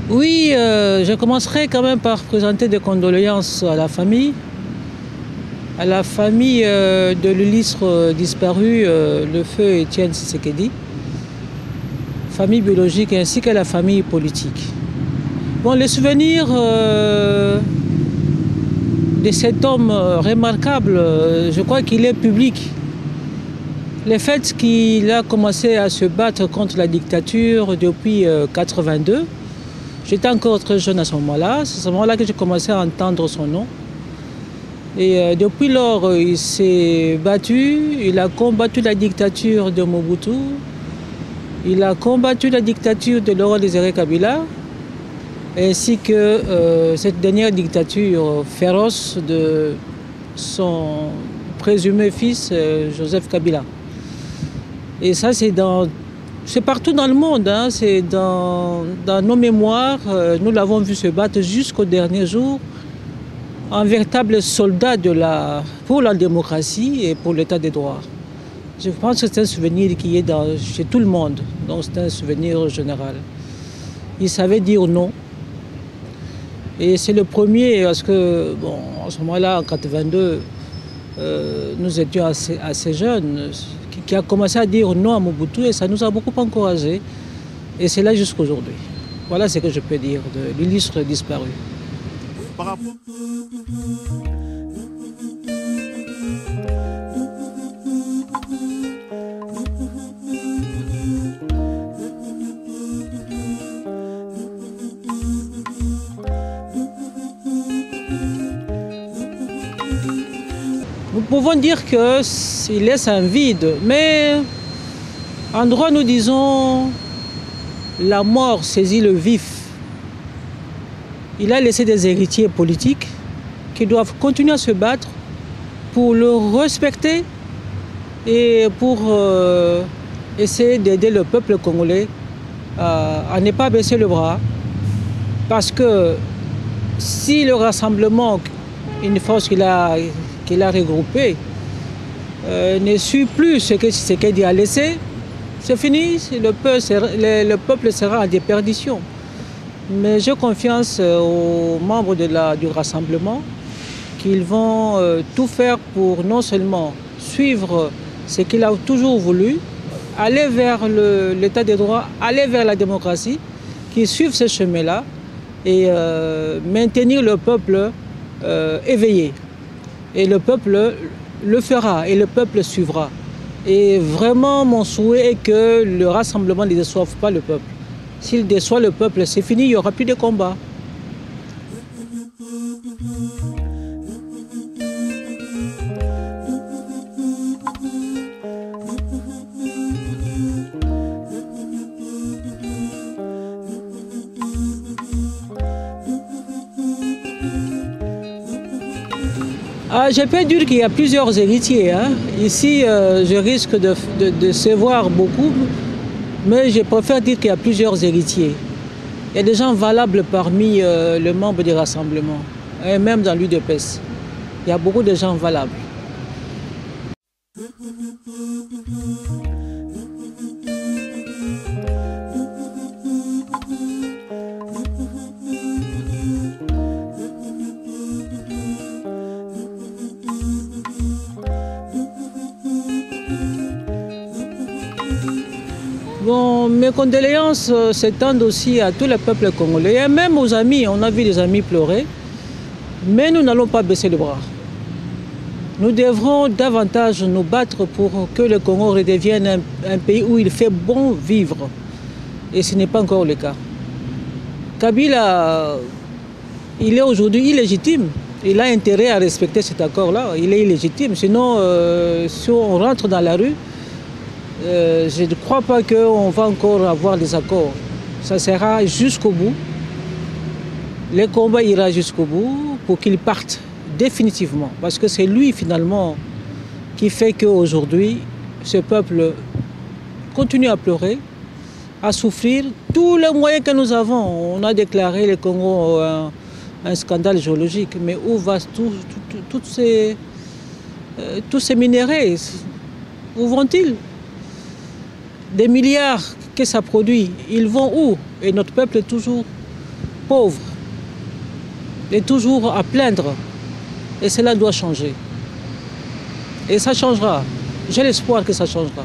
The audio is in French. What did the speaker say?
Oui, je commencerai quand même par présenter des condoléances à la famille de l'illustre disparu, le feu Étienne Tshisekedi, famille biologique ainsi que la famille politique. Bon, les souvenirs de cet homme remarquable, je crois qu'il est public. Le fait qu'il a commencé à se battre contre la dictature depuis 1982, j'étais encore très jeune à ce moment-là. C'est à ce moment-là que j'ai commencé à entendre son nom. Et depuis lors, il s'est battu. Il a combattu la dictature de Mobutu. Il a combattu la dictature de Laurent Désiré Kabila, ainsi que cette dernière dictature féroce de son présumé fils, Joseph Kabila. Et ça, c'est partout dans le monde, hein. C'est dans nos mémoires. Nous l'avons vu se battre jusqu'au dernier jour, un véritable soldat pour la démocratie et pour l'état des droits. Je pense que c'est un souvenir qui est chez tout le monde, donc c'est un souvenir général. Il savait dire non. Et c'est le premier, parce que, bon, à ce moment-là, en 1982, nous étions assez jeunes, qui a commencé à dire non à Mobutu, et ça nous a beaucoup encouragés. Et c'est là jusqu'à aujourd'hui. Voilà ce que je peux dire de l'illustre disparu. Par rapport... Nous pouvons dire qu'il laisse un vide, mais en droit nous disons la mort saisit le vif. Il a laissé des héritiers politiques qui doivent continuer à se battre pour le respecter et pour essayer d'aider le peuple congolais à ne pas baisser le bras. Parce que si le rassemblement, une force qu'il a regroupée, ne suit plus ce que Tshisekedi a laissé, c'est fini, le peuple sera en déperdition. Mais j'ai confiance aux membres du rassemblement qu'ils vont tout faire pour non seulement suivre ce qu'il a toujours voulu, aller vers l'état des droits, aller vers la démocratie, qu'ils suivent ce chemin-là et maintenir le peuple éveillé. Et le peuple le fera et le peuple suivra. Et vraiment, mon souhait est que le rassemblement ne déçoive pas le peuple. S'il déçoit le peuple, c'est fini, il n'y aura plus de combat. Je peux dire qu'il y a plusieurs héritiers, hein. Ici, je risque de se voir beaucoup, mais je préfère dire qu'il y a plusieurs héritiers. Il y a des gens valables parmi les membres du rassemblement, et même dans l'UDPS. Il y a beaucoup de gens valables. Bon, mes condoléances s'étendent aussi à tout le peuple congolais, et même aux amis. On a vu des amis pleurer, mais nous n'allons pas baisser le bras. Nous devrons davantage nous battre pour que le Congo redevienne un pays où il fait bon vivre. Et ce n'est pas encore le cas. Kabila, il est aujourd'hui illégitime. Il a intérêt à respecter cet accord-là. Il est illégitime. Sinon, si on rentre dans la rue, je ne crois pas qu'on va encore avoir des accords. Ça sera jusqu'au bout. Le combat ira jusqu'au bout pour qu'il parte définitivement. Parce que c'est lui finalement qui fait qu'aujourd'hui, ce peuple continue à pleurer, à souffrir. Tous les moyens que nous avons, on a déclaré le Congo un scandale géologique. Mais où vont tous ces minéraux? Où vont-ils? Des milliards que ça produit, ils vont où? Et notre peuple est toujours pauvre, est toujours à plaindre. Et cela doit changer. Et ça changera. J'ai l'espoir que ça changera.